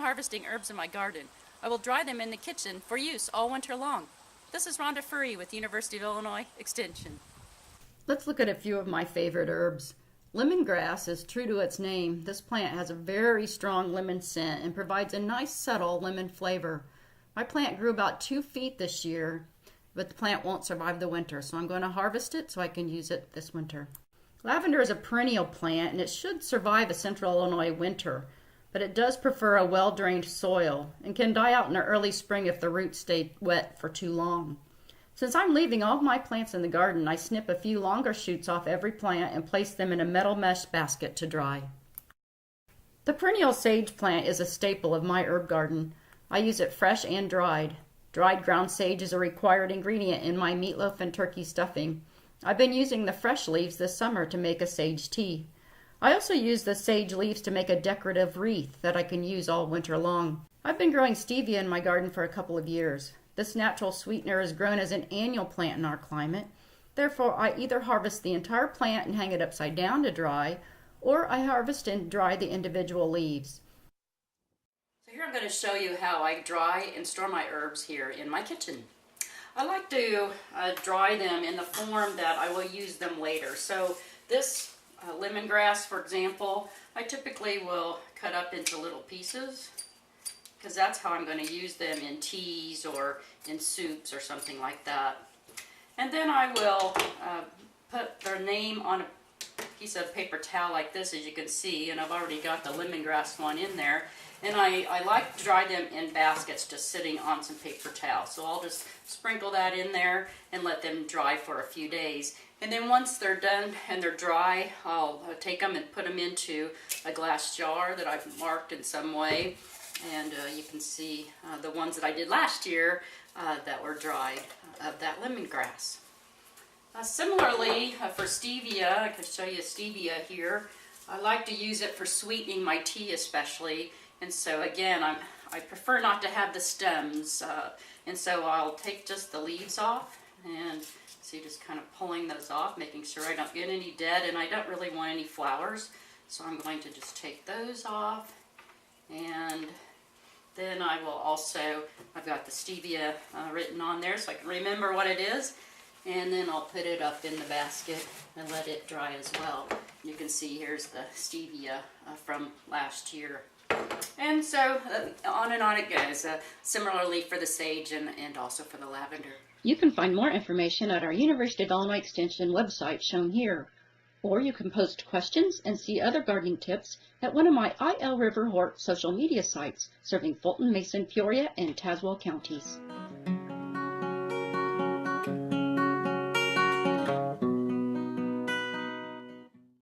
harvesting herbs in my garden. I will dry them in the kitchen for use all winter long. This is Rhonda Ferree with University of Illinois Extension. Let's look at a few of my favorite herbs. Lemongrass is true to its name. This plant has a very strong lemon scent and provides a nice subtle lemon flavor. My plant grew about 2 feet this year, but the plant won't survive the winter, so I'm going to harvest it so I can use it this winter. Lavender is a perennial plant and it should survive a central Illinois winter, but it does prefer a well-drained soil and can die out in the early spring if the roots stay wet for too long. Since I'm leaving all of my plants in the garden, I snip a few longer shoots off every plant and place them in a metal mesh basket to dry. The perennial sage plant is a staple of my herb garden. I use it fresh and dried. Dried ground sage is a required ingredient in my meatloaf and turkey stuffing. I've been using the fresh leaves this summer to make a sage tea. I also use the sage leaves to make a decorative wreath that I can use all winter long. I've been growing stevia in my garden for a couple of years. This natural sweetener is grown as an annual plant in our climate. Therefore, I either harvest the entire plant and hang it upside down to dry, or I harvest and dry the individual leaves. So here I'm going to show you how I dry and store my herbs here in my kitchen. I like to dry them in the form that I will use them later. So this lemongrass, for example, I typically will cut up into little pieces, because that's how I'm going to use them in teas or in soups or something like that. And then I will put their name on a piece of paper towel like this, as you can see, and I've already got the lemongrass one in there. And I like to dry them in baskets just sitting on some paper towel. So I'll just sprinkle that in there and let them dry for a few days. And then once they're done and they're dry, I'll take them and put them into a glass jar that I've marked in some way. And you can see the ones that I did last year that were dried of that lemongrass. Similarly, for stevia, I can show you stevia here. I like to use it for sweetening my tea especially. And so again, I prefer not to have the stems. And so I'll take just the leaves off and see, just kind of pulling those off, making sure I don't get any dead, and I don't really want any flowers. So I'm going to just take those off. And then I will also, I've got the stevia written on there so I can remember what it is. And then I'll put it up in the basket and let it dry as well. You can see here's the stevia from last year. And so on and on it goes, similarly for the sage and also for the lavender. You can find more information at our University of Illinois Extension website shown here. Or you can post questions and see other gardening tips at one of my IL River Hort social media sites serving Fulton, Mason, Peoria, and Tazewell counties.